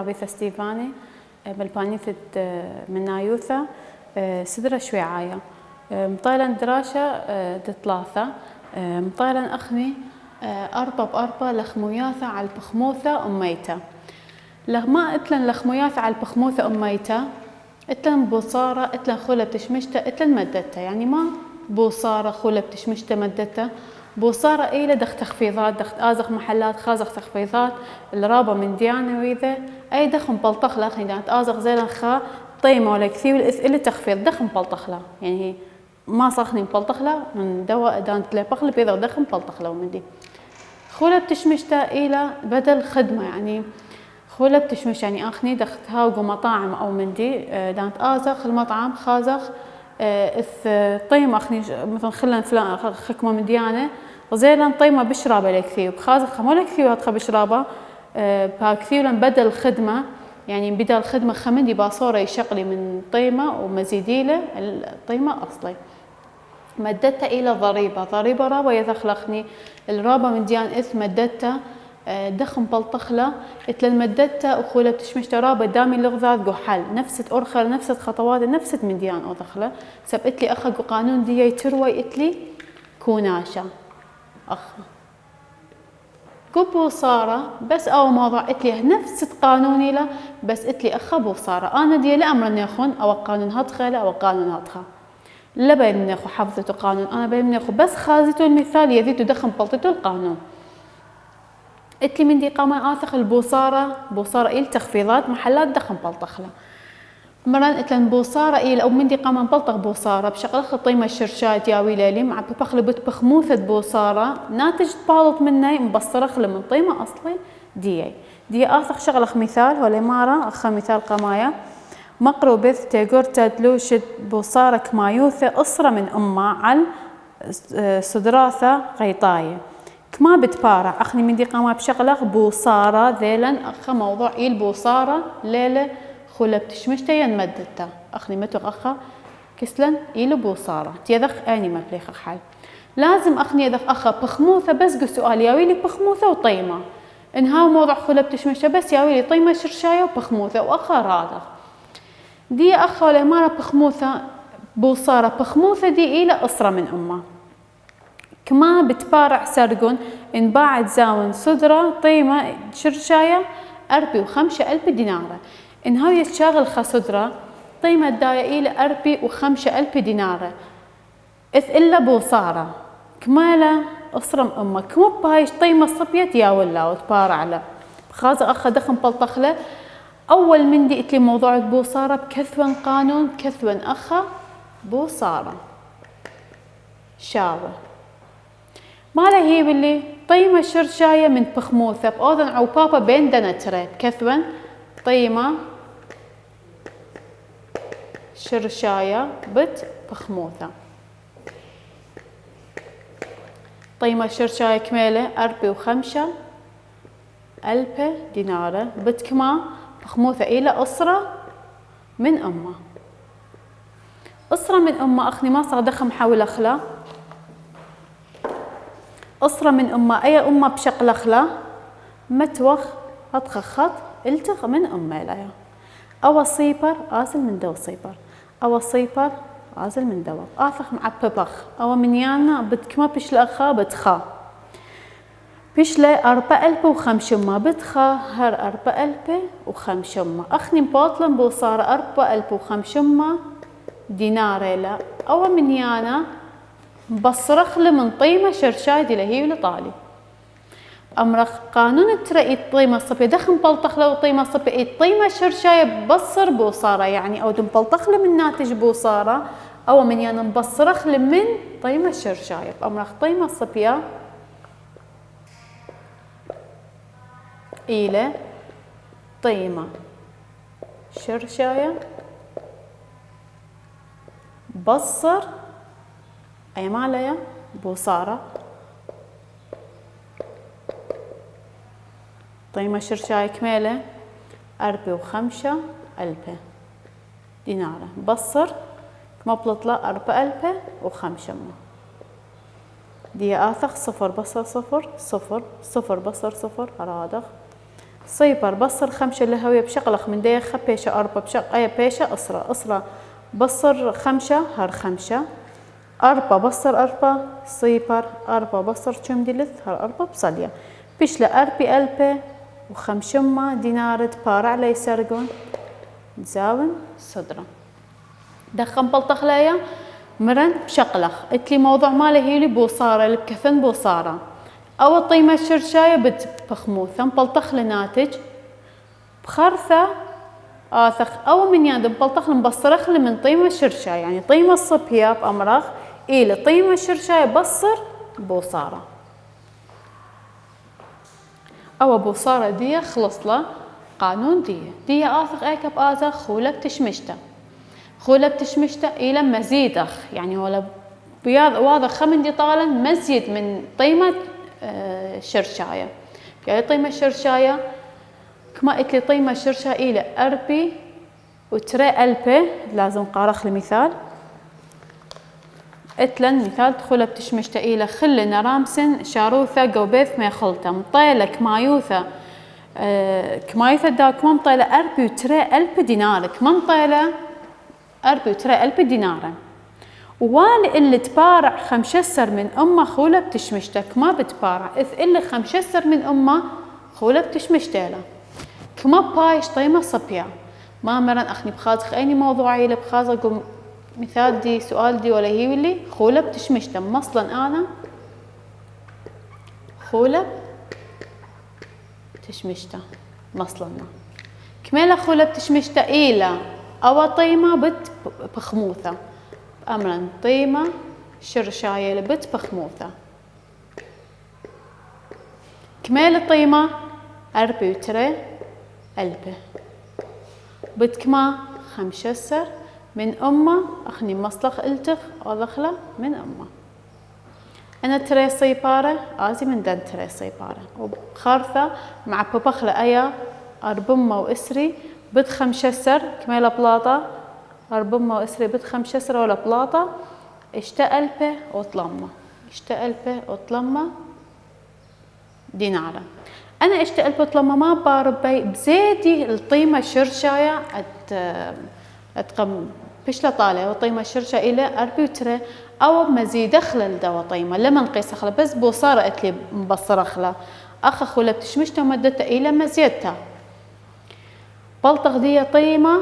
رابيثا ستيفاني بالبانيثة من نايوثا سدرة شويعاية مطيلا دراشة دثلاثة مطيلا أخني أربا بأربا لخموياثة على البخموثة أميتا لما اتلن لخموياثة على البخموثة أميتا اتلن بوصارة اتلن خولة بتشمشتا اتلن مدتا يعني ما بوصارة خولة بتشمشتا مدتا بوصارة إيلة دخ تخفيضات دخ آزخ محلات خازخ تخفيضات الرابة من ديانة وإذا أي دخ مبلطخ لأخني دانت آزخ زيلا خا طيمة ولا كثير إلي تخفيض دخ مبلطخ لا يعني هي ما صخني مبلطخ لا من دواء دانت لا بخل بيضا دخ مبلطخ لا ومن دي خولة بتشمشتا إيلة بدل خدمة يعني خولة بتشمش يعني أخني دخ تهاوجو مطاعم أو من دي دانت آزخ المطعم خازخ طيمة أخني مثلا خلنا فلان خكمة من ديانة وزيلا طيمة بشرابة لكثير بخازخ خمولة كثير هتخ بشرابة بكثير بدل الخدمة يعني بدل الخدمة خمندي باصورة يشقلي من طيمة ومزيديلة الطيمة أصلي مدتها إلى ضريبة رابة يثخلخني الرابة من ديان إث مدتها دخم بلطخلة اتل مدتها وخولة بتشمشتا رابة دامي لغذات قحل نفست أرخل نفست خطوات نفست من ديان أضخلة سب اتلي أخا قانون دي تروي اتلي كوناشا أخا قبو صارة بس أو موضوع اتلي نفس قانوني له بس اتلي أخا بو صارة أنا دي لأمر ناخون أو قانون هدخل أو قانون هدخل لا بين ناخو حفظته قانون أنا بين ناخو بس خازته المثال يزيد دخم بلطته القانون اتلي من دي قامة آثخ البوصارة بوصارة إيل تخفيضات محلات دخم بلطخلة مران اتلن بوصارة إيل أو من دي قامة بلطخ بوصارة بشغل خطيمة الشرشات يا ويلالي مع ببخلبت بخموثة بوصارة ناتج بالط مني مبصرخ من طيمة أصلي دي آثخ شغلخ مثال هو الإمارة أخا مثال قمايا مقرو بث تيغور تدلوشت بوصارة كمايوثة أسرة من أمة على صدراثة غيطاية كما بتبارع أخني من دي قامة بشغلة بوصارة ذيلا أخا موضوع إيل بوصارة ليلة خولة بتشمشتا ينمدتا أخني متوق أخا كسلن إيل بوصارة تيذخ أني ما بليخ حال لازم أخني يذخ أخا بخموثة بس قو سؤال ياويلي بخموثة وطيمة إن هاو موضوع خولة بتشمشتا بس ياويلي طيمة شرشاية وبخموثة وأخا رادغ دي أخا ولا مارا بخموثة بوصارة بخموثة دي إيلة أسرة من أمه كما بتبارع سرقون إن باعت زاون صدرة طيمة شرشاية 45,000 دينار إن هاو يتشاغل خصدرة طيمة داية إلى 45,000 دينار إذ إلا بوصارة كمالا أسرم أمة كما بهايش طيمة صبيت يا ولا وتبارع له خاز أخا دخم بلطخله أول من دي إتلي موضوع بوصارة بكثون قانون كثون أخا بوصارة شاوة مالا هي باللي طيمة شرشاية من بخموثة بأوذن عوبابا بين دنتري بكثون طيمة شرشاية بت بخموثة طيمة شرشاية كميلة 45,000 دينار بت كما بخموثة إلى أسرة من أمه أسرة من أمه أخني ما صار دخم حول أخلا أسرة من أمة أي أمة بشقل أخلا متوخ هتخخط التغ من أمة لها أو صيبر آزل من دو صيبر أو صيبر آزل من دو آفخ معببخ أو من يانا بتكما بشل أخا بتخا بشل 4,500 بتخا هر 4,500 أخني باطلن بوصار 4,500 دينار لا أو من يانا بصرخ من طيمة شرشاي دي لهي ولطالي أمرخ قانون الترقي الطيمة الصبية دخن بلطخ له طيمة صبية الطيمة شرشاي بصر بوصارة يعني أو دم بلطخ له من ناتج بوصارة أو من يعني بصرخ له من طيمة شرشاي أمرخ طيمة الصبية إلى طيمة شرشاية بصر أي ماليا بوصارة طيمة شرشاية كميلة 45,000 دينار بصر كما بلطلة 4,500 دي آثخ 0 بصر 0 0 0 بصر 0 رادخ صيبر بصر خمشة لهوية بشغلخ من ديخة بيشة أربع بشغ أي بيشة أسرة بصر خمشة هر خمشة أربع بصر أربع صيبر أربع بصر كم دلث هر أربع بصلية بيشلا أربي ألبة وخمشمة دينارت بارع لي سرقون زاون صدرة دخن بلطخلايا مرن بشقلخ اتلي موضوع ماله هيلي بوصارة الكفن بوصارة أو طيمة شرشاية بخموثة بلطخ لناتج بخرثة آثخ أو من ياد بلطخ مبصرخ من طيمة شرشاية يعني طيمة الصبية بأمرخ إلى طيمة شرشاية بصر بوصارة أو بوصارة دي خلص له قانون دي آثخ أيكب آثخ خولة بتشمشته خولة بتشمشته إلى مزيدخ يعني ولا بياض واضح خمن دي طالا مزيد من طيمة شرشاية يعني طيمة شرشاية كما اتلي طيمة شرشاية إلى أربي وتري ألبي لازم قارخ المثال اتلن مثال تخولة بتشمشته إلى خل نرامسن شاروثة قوبيث ما خلطة مطيلة كمايوثة كمايوثة داك مطيلة أربي وتري ألبي دينار كمطيلة أربي وتري ألبي دينار ووالي اللي تبارع خمشسر من أمه خولة بتشمشتك ما بتبارع إذ اللي خمشسر من أمه خولة بتشمشتيله كما بايش طيمة صبيا ما مرن أخني بخازخ أيني موضوعي اللي بخازخ قم مثال دي سؤال دي ولا هي واللي خولة بتشمشته مصلا أنا خولة بتشمشته مصلا كميلة خولة بتشمشته إيلا أو طيمة بخموثة أمرا طيمة شرشاية لبت بخموثة كميل طيمة أربي وتري ألبة بتكما خمشسر من أمه أخني مصلخ إلتخ أضخله من أمه أنا تري صيبارة آزي من دن تري صيبارة وبخارثة مع ببخلة أيا أربمة وإسري بد خمشسر كميلة بلاطة أربمة وإسري بد خمشسر ولا بلاطة اشتألبة وطلمة اشتألبة وطلمة دينارة أنا اشتألبة وطلمة ما باربي بزيدي الطيمة شرشاية أتقم بشلا طالع وطيمة الشرشة إلى أربي وتري أو مزيد خلل دوا طيمة لما نقيس خلا بس بوصارة أتلي مبصرة خلا أخ خلا بتشمشته ومدته إلى مزيدتها بلطغ طيمة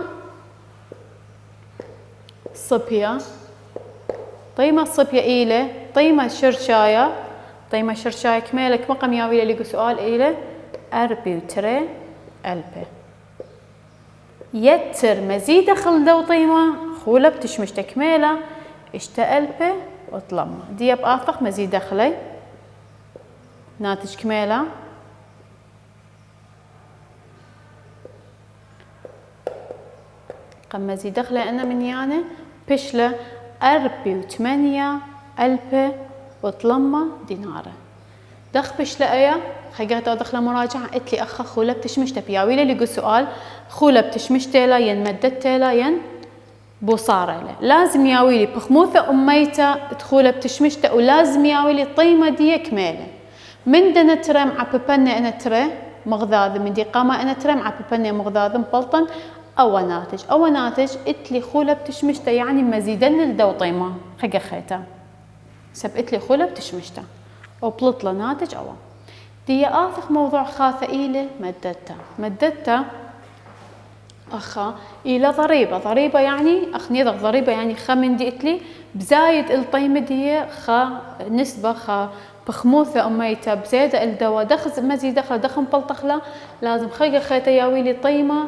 صبية طيمة صبية إلى طيمة شرشاية طيمة شرشاية كمالك مقام ياويلة لقوا سؤال إلى أربي وتري ألبي يتر مزيد خل دو طيمة خولة بتشمش تكميلة اشتألبة وطلمة دي بآفق مزيد خلي ناتج كميلة قم مزيد خلي أنا من يانه بشلة أربي وثمانية ألبة وطلمة دينارة دخ بشلة أيا خيقات دخله مراجعة اتلي أخا خولة بتشمشته بياويلة لقوا سؤال خولة بتشمشتيلا ين مدتيلا ين بوصارة لازم ياويلي بخموثة أميته تخولة بتشمشته ولازم ياويلي طيمة دي كميلة من دنا ترى مع ببنة أنا ترى مغذاذ من دي قامة أنا ترى مع ببنة مغذاذ مبلطن أو ناتج اتلي خولة بتشمشته يعني مزيدن الدو طيمة خيقة خيته سب اتلي خولة بتشمشته وبلطلة ناتج أو دي آثخ موضوع خاثة إلى مدته أخا إلى ضريبة يعني أخ نيضغ ضريبة يعني خمن دي اتلي بزايد الطيمة دي خا نسبة خا بخموثة أميته بزيادة الدواء دخل مزيد دخل بلطخلة لازم خيقة خيته ياويلي طيمة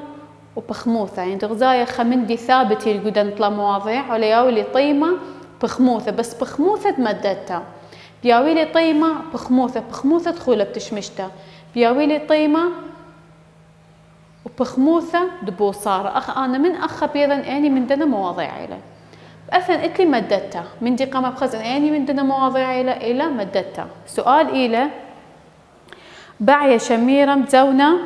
وبخموثة يعني تغزاية خمن دي ثابت يلقودن طلا مواضيع ولا ياويلي طيمة بخموثة بس بخموثة مدتها بياويلي طيمة بخموثة تخولة بتشمشته بياويلي طيمة وبخموثة دبوصارة أخ أنا من أخ بيضا أني من دنا مواضيع إلى أثن اتلي مدتها من دي قامة بخزن أني من دنا مواضيع إلى مدتها سؤال إلى باعية شميرة مزونة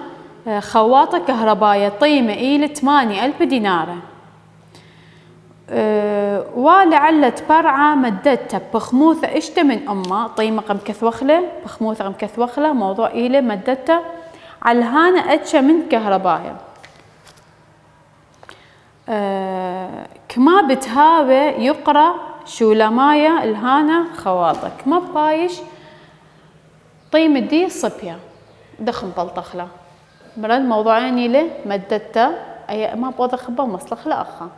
خواطة كهربائية طيمة إلى 8000 دينار ولعل تبرعة مدتها بخموثة اشته من أمه طيمة قم كثوخلة بخموثة قم كثوخلة موضوع إلى مدتها على الهانة اتشا من كهرباية. كما بتهابة يقرأ شو لمايا الهانة خواطك ما بايش طيم دي صبيا دخم بلطخلة مرد موضوعين له مددته أي ما بوضع خبا مصلخ لأخا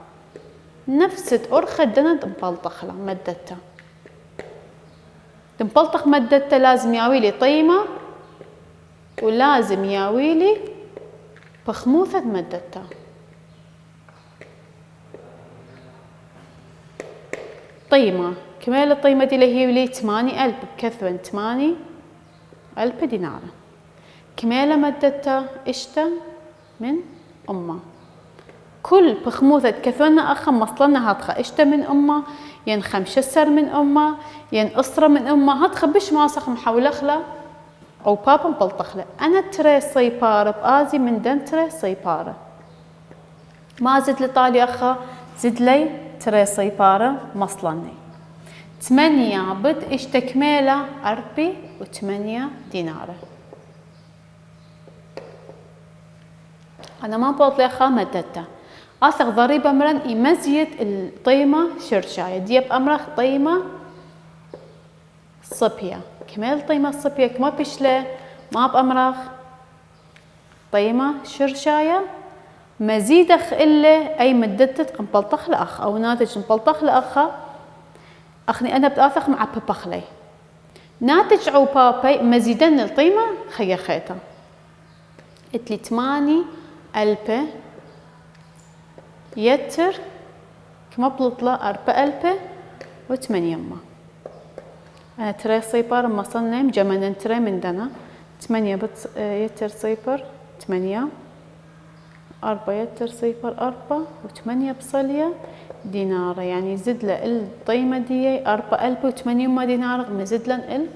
نفس أرخى دنا تنبلطخلة مددته تنبلطخ مددته لازم ياويلي طيمة ولازم ياويلي بخموثة مددته. طيمة كمال الطيمة دي اللي هي ولي 8000 بكثوة 8000 دينار. كمالة مددته اشتا من أمه كل بخموثة كثونا أخا مصلنا هاتخا اشتا من أمه ين خمشسر من أمه ين أسرة من أمه هاتخا بش ماسخ محولخلة أو بابا مبلطخلة. أنا تري صيبارة بآزي من دن تري صيبارة ما زد لطالي أخا زد لي تري صيبارة مصلني 8 بد اشتا كمالة 8 دينار. أنا ما بطلع أخا مددته أثق ضريبة مرن يمزيت الطيمة شرشاية ديب أمرخ طيمة صبية كمال طيمة صبية كما بشلة ما بأمرخ طيمة شرشاية مزيدخ إلا أي مددت مبلطخ لأخ أو ناتج مبلطخ لأخا أخني أنا بتأثق مع ببخلي ناتج عو بابي مزيدن الطيمة خيا خيطة اتلي 8000 يتر كما بلطلة 4800. أنا تري صيبر مصنم جمنا تري من دنا 8 بت يتر صيبر 8 4 يتر صيبر 4 و8 بصلية دينار يعني زد له الطيمة دي 4800 دينار مزد له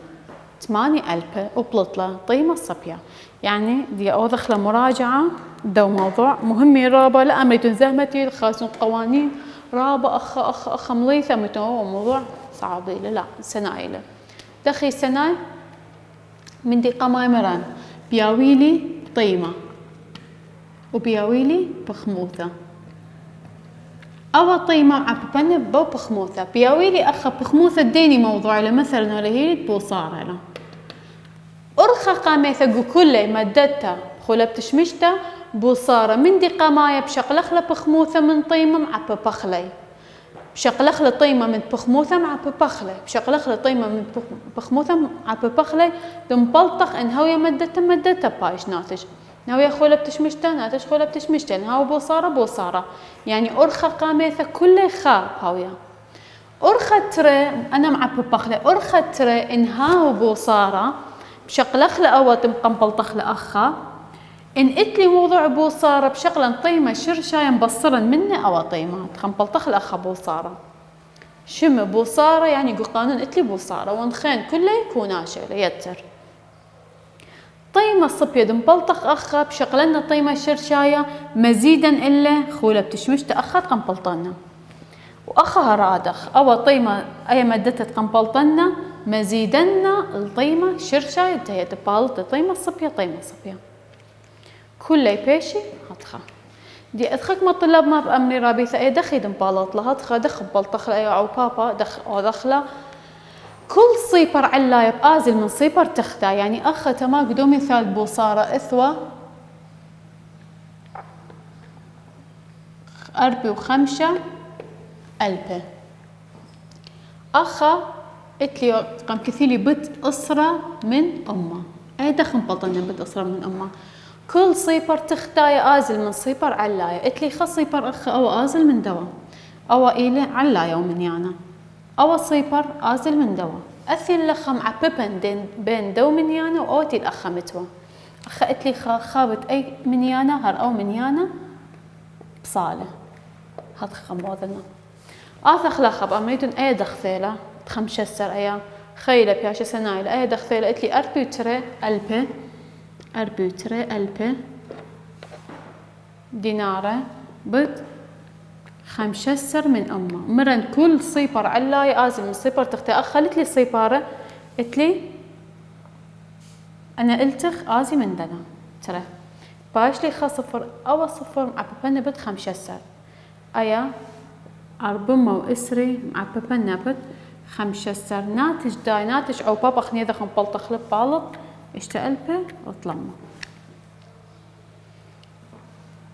8000 وبلطلة طيمة الصبية يعني دي أوضخ له مراجعة دو موضوع مهم رابا لا أميتون زهمتي خاصون قوانين رابا أخ مليثة متو موضوع صعب لا سنايله دخي سناي من دي قماي مران بياويلي طيمة وبياويلي بخموثة أو طيمة عببنة بو بخموثة بياويلي أخ بخموثة ديني موضوع له مثلا ولا هي بوصارة له أرخى قاميثة كله مددته خلا بتشمشته بوصارة من دي قماية بشقلخلة بخموثة من طيمة مع ببخلي بشقلخلة طيمة من بخموثة مع ببخلي بشقلخلة طيمة من بخموثة مع ببخلي دمبلطخ إن هوية مددته بايش ناتج نهوية خلا بتشمشته ناتج خلا بتشمشته نهاو بوصارة يعني أرخى قاميثة كله خاب هوية أرخى ترى أنا مع ببخلي أرخى ترى إن هاو بوصارة بشقلخلة أول تبقى مبلطخلة أخا إن إتلي موضوع بوصارة بشغلة طيمة شرشاية مبصرا منه أو طيمة تخنبلطخ الأخ بوصارة شم بوصارة يعني قانون إتلي بوصارة ونخين كله يكون شيء يتر طيمة الصبية مبلطخ أخا بشغلنا طيمة شرشاية مزيدا إلا خولة بتشمشت أخا تقنبلطنا وأخها رادخ أو طيمة أي مدتها تقنبلطنا مزيدنا الطيمة شرشاية تهي تبالط طيمة الصبية طيمة الصبية كل بيشي هتخا دي أدخك ما الطلاب ما بأمري رابيثة أي دخي دنبالط لها هتخا دخ بلطخ أي أو بابا دخله كل صيبر علاية بآزل من صيبر تختا يعني أخا تما قدو مثال بوصارة إثوة 54 ألف أخا إتلي قام كثيلي بد أسرة من أمه أي دخن بلطنا بد أسرة من أمه كل صيبر تختاية آزل من صيبر علاية إتلي خص صيبر أخ أو آزل من دوا أو إيلي علاية ومن يانا أو صيبر آزل من دوا أثين لخم عببن بين دو من يانا وأوتي الأخ متوا أخ إتلي خابت أي من يانا هر أو من يانا بصالة هاد خموذنا آثخ لخب أميتون أي دخثيلة تخمشسر أيا خيلة بياشة سنايل أي دخثيلة إتلي 4,000 دينار بد 5 من أمه مرن كل صيبر علاي آزل من صيبر تختي أخلت لي صيبارة إتلي أنا إلتخ آزي من دنا ترى باش لي خا صفر أو صفر معببنا بد 5 سر أيا 4 وإسري معببنا بد 5 سر ناتج داي ناتج أو بابا خني ذا خنبلط خلب بالط اشتقلبه وطلمه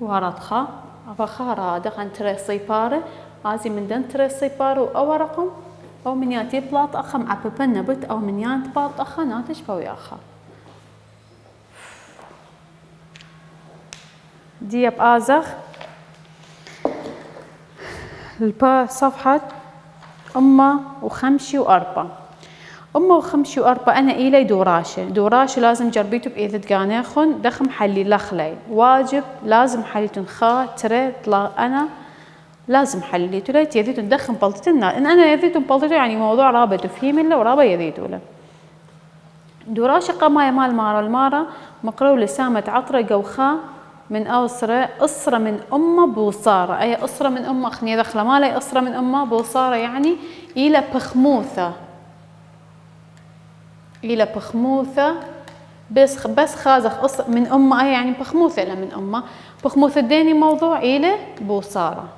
وارد خا أبخا رادق عن تري صيبارة آزي من دن تري صيبارة أو رقم أو من ياتي بلاط أخا معببنا بد أو من يانت بلاط أخا ناتج بوي أخا دي بآزخ البا صفحة أمة وخمشي وأربعة أمة وخمشي وأربعة أنا إيلي دوراشة لازم جربيتو بإذا تقانيخن دخم حلي لخلي واجب لازم حليتن خا تري طلا أنا لازم حليتو ليت يذيتو ندخم بلطتنا إن أنا يذيتو بلطتو يعني موضوع رابط تفهيم له ورابط يذيتو له دوراشة قماية مال مارا المارا مقرو لسامة عطرة جوخا من أسرة أسرة من أمة بوصارة أي أسرة من أمة خني دخلة مالي أسرة من أمة بوصارة يعني إلى بخموثة إلى بخموثة بس خازخ أسرة من أمة أي يعني بخموثة إلى من أمة بخموثة ديني موضوع إلى بوصارة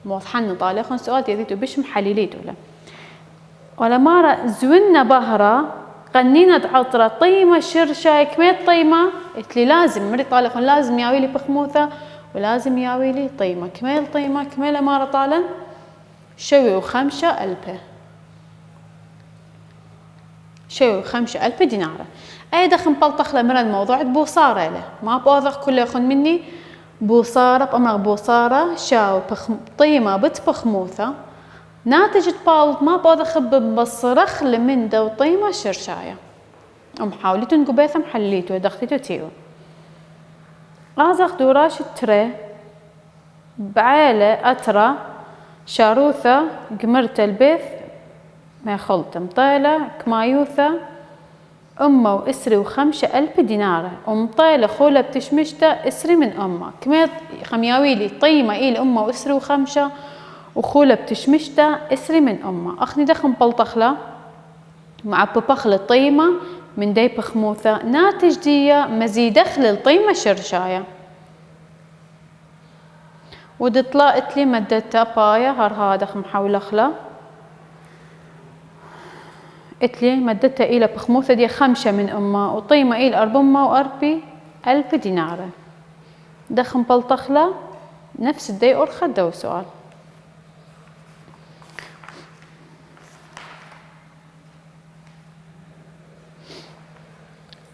موضحن طالعون سؤال تيذيتو بش محلليتو له ولا مارة زونا بهرة قنينة عطرة طيمة شرشة كمية طيمة قلت لي لازم مري طالقون لازم ياويلي بخموثة ولازم ياويلي طيمة كميل طيمة كميل مارة طالن شوي وخمسة ألبة شوي وخمسة ألبة دينارة أي دخن بلطخ لمرة الموضوع بوصارة له ما بوضخ كله يخون مني بوصارة بأمر بوصارة شاو طيمة بخموثة ناتج بالط ما بوضخ بصرخ لمن دو طيمة شرشاية محاولتن قبيثة محليتو دختيتو تيو آزخ دوراش تري بعيلة أترى شاروثة قمرت البيث ما خلط مطيلة كمايوثة أمة وإسري وخمسة ألف دينارة ومطيلة خولة بتشمشتا إسري من أمة كمية خمياويلي طيمة إلى أمة وإسري وخمسة وخولة بتشمشتا إسري من أمة أخني دخن بلطخلة مع ببخلة طيمة من دي بخموثة ناتج دية مزيد دخل الطيمة شرشاية ودطلعت لي مدتها باية هذا محاولة خلا اتلي مدتها إلى بخموثة دي 5 من أمة وطيمة إلى 440 ألف دينار دخن بلطخلة نفس الدي أرخد دو سؤال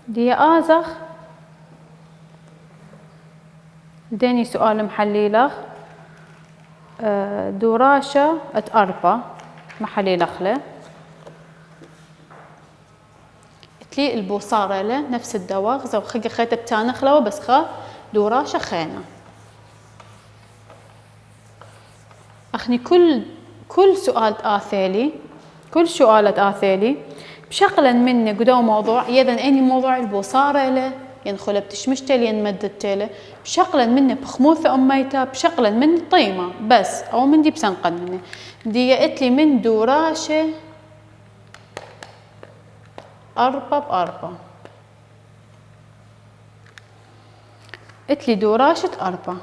دي آزخ ديني سؤال محليلخ دوراشة أتأربة محليلخله تلي البوصارة له نفس الدواغ زو خيقة خيطة بتانخلو بس خا دوراشة خينة أخني كل سؤال آثيلي كل سؤال آثيلي بشغلا مني قدو موضوع يذن أني موضوع البوصارة له ينخل بتشمشته لين مدته له بشغلا مني بخموثة أميته بشغلا مني طيمة بس أو من دي بسنقن مني دي قلت لي من دوراشة 4 قلت لي دوراشة 4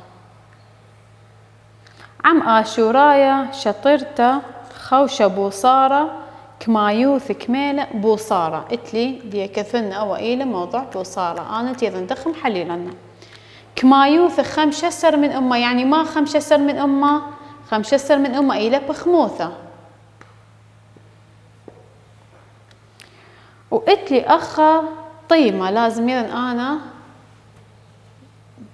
عم آشورايا شطرته خوشة بوصارة كمايوث كميلة بوصارة قلت لي دي كثرنا أوائل موضوع بوصارة أنا تيذن دخم حليلنا كمايوث 5 سر من أمة يعني ما 5 سر من أمة 5 سر من أمة إلى بخموثة وقلت لي أخا طيمة لازم يذن أنا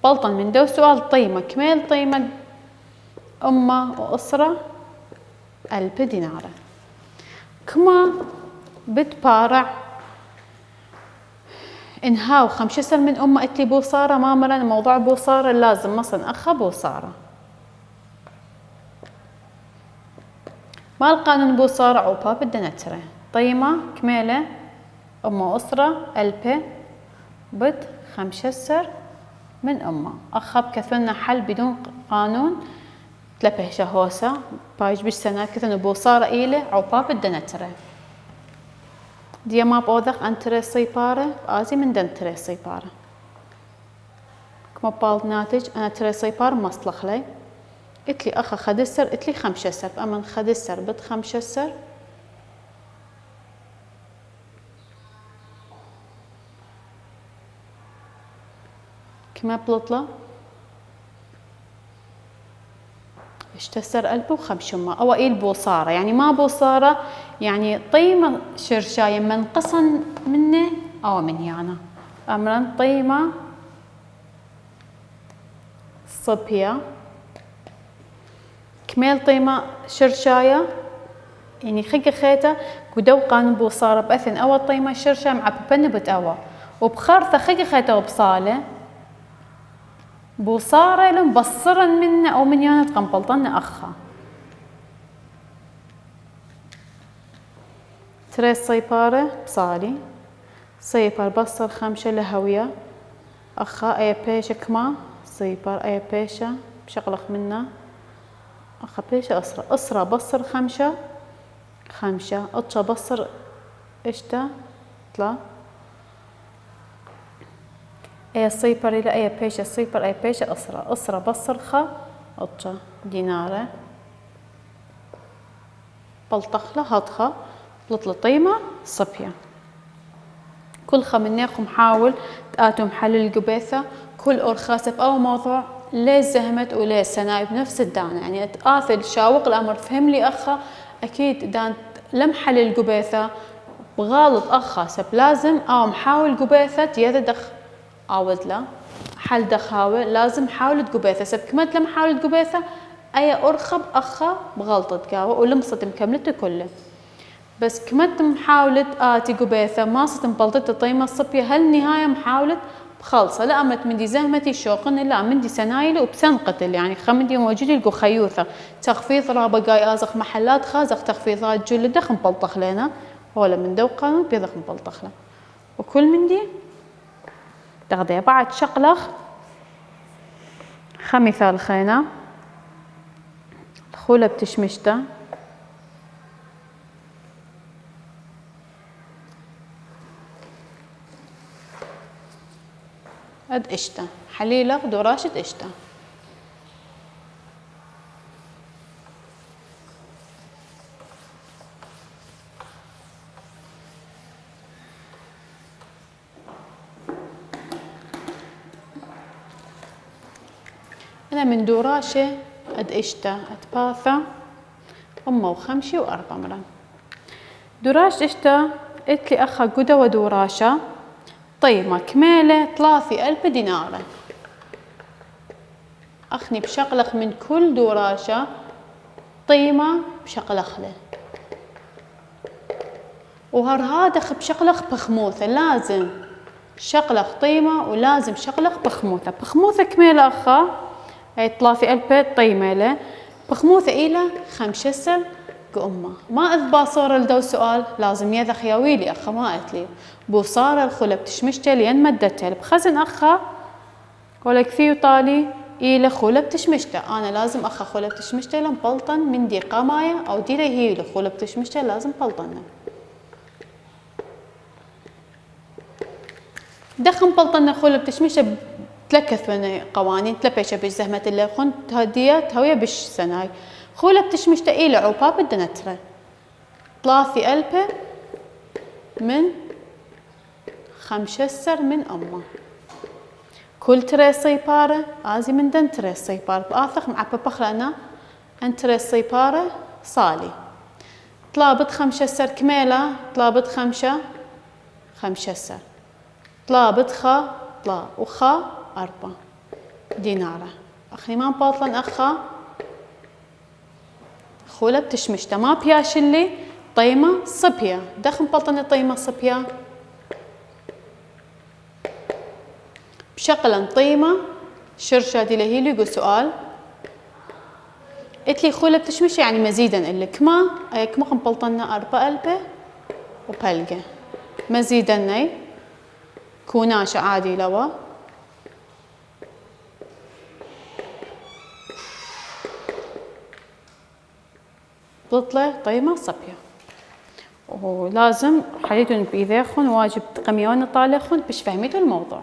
بلطن من دو سؤال طيمة كميل طيمة أمة وأسرة 1000 دينار كما بتبارع إنهاو 5 سر من أمة قلت لي بوصارة ما مرن موضوع بوصارة لازم مثلا أخا بوصارة ما القانون بوصارة عوبا بدنا نتره طيمة كميلة أمة أسرة 1000 بد 5 سر من أمة أخا بكثرنا حل بدون قانون تلبه شهوسة بايج بالسنة كثرنا بوصارة إيله عوبا بدنا نتره دي ما بأوذق أن تري صيبارة آزي من دن تري صيبارة كما بالت ناتج أنا تري صيبار مصلخ لي إتلي أخا خدسر إتلي خمشسر أمن خدسر بد خمشسر كما بلطلة اشتسر ألبو خمشمة أو إيل بوصارة يعني ما بوصارة يعني طيمة شرشاية منقصا منه أو من يانا أمرا طيمة صبية كميل طيمة شرشاية يعني خيقة خيتا ودو قانون بوصارة بأثن أول طيمة شرشاية مع ببن بتأوى وبخارثة خيقة خيتا وبصالة بوصارة لهم بصرا منه أو من يانا تقنبلطن أخا تري صيبارة بصالي صيبار بصر خمشة لهوية أخا أي بيشة كما صيبار أي بيشة بشغلق منه أخا بيشة أسرة بصر خمشة أطشة بصر إشتا طلع أي صيبر إلى أي بيشة صيبر أي بيشة أسرة بصر خا أطشة دينارة بلطخلة هطخة بلطلطيمة صبية كل خمنيكم حاول تآتوا محل القبيثة كل أرخاصة بأو موضوع ليه زهمت وليه سناي بنفس الدانة يعني تآثل شاوق الأمر فهم لي أخا أكيد دان لمحل القبيثة بغالط أخا سب لازم أو محاول قبيثة يذدخ عاود له حل دخاوة لازم حاولت قبيثة سب كمت لم حاولت قبيثة أي أرخب أخا بغلطة قاوة ولمصت مكملته كله بس كمت محاولت آتي قبيثة ما صت مبلطت طيمة الصبية هالنهاية محاولت بخلصة لا أمت مندي زهمتي شوقن إلا مندي سنايل وبسن قتل يعني خمدي موجود يلقوا خيوثة تخفيض رابا قاي آزخ محلات خازخ تخفيضات جل دخ مبلطخ لنا ولا من دو قانون بيضخ مبلطخ له وكل مندي تغذية بعد شقلخ خمثال خينا الخولة بتشمشته أد إشتا حليلة دراشة إشتا أنا من دراشة أد إشتا أد باثة أمه وخمشي وأربع مرة دراش إشتا إتلي أخا قدة ودراشة طيمة كميلة 3000 دينار أخني بشقلخ من كل دراشة طيمة بشقلخ له وهرهادخ بشقلخ بخموثة لازم شقلخ طيمة ولازم شقلخ بخموثة كميلة أخا هاي 3000 طيمة له بخموثة إلى 5 أمه ما إذ صار لدو سؤال لازم يذخ يا ويلي أخا ما أتلي بوصار الخلة بتشمشته لين مدته بخزن أخا ولا كثير طالي إلى خلة بتشمشته أنا لازم أخا خلة بتشمشته لم بلطن من دي قماية أو دي هي لخلة بتشمشته لازم بلطنه دخن بلطنه خلة بتشمشته تلكث من قوانين تلبيشه بش زهمة اللي خن تهديه تهوية بش سناي خولة بتشمشته إلى عوباب الدنترة 3000 من 5 من أمه كل تري صيبارة آزي من دن تري صيبارة بآثخ مع ببخلنا أن تري صيبارة صالي طلابت 5 كميلة طلابت 5 طلابت خا طلا وخا 4 دينارة أخني ما باطلن أخا خولة بتشمشته ما بياشلي طيمة صبية دخن بطن طيمة صبية بشقلا طيمة شرشة دي لهيلي يقول سؤال اتلي خولة بتشمش يعني مزيدا اللي كما خنبلطنا 4000 وبلقة مزيدا ني كوناشة عادي لوا بطلة طيمة صبية ولازم حديدون بإيديخن واجب تقميون طالخن باش فهميتوا الموضوع.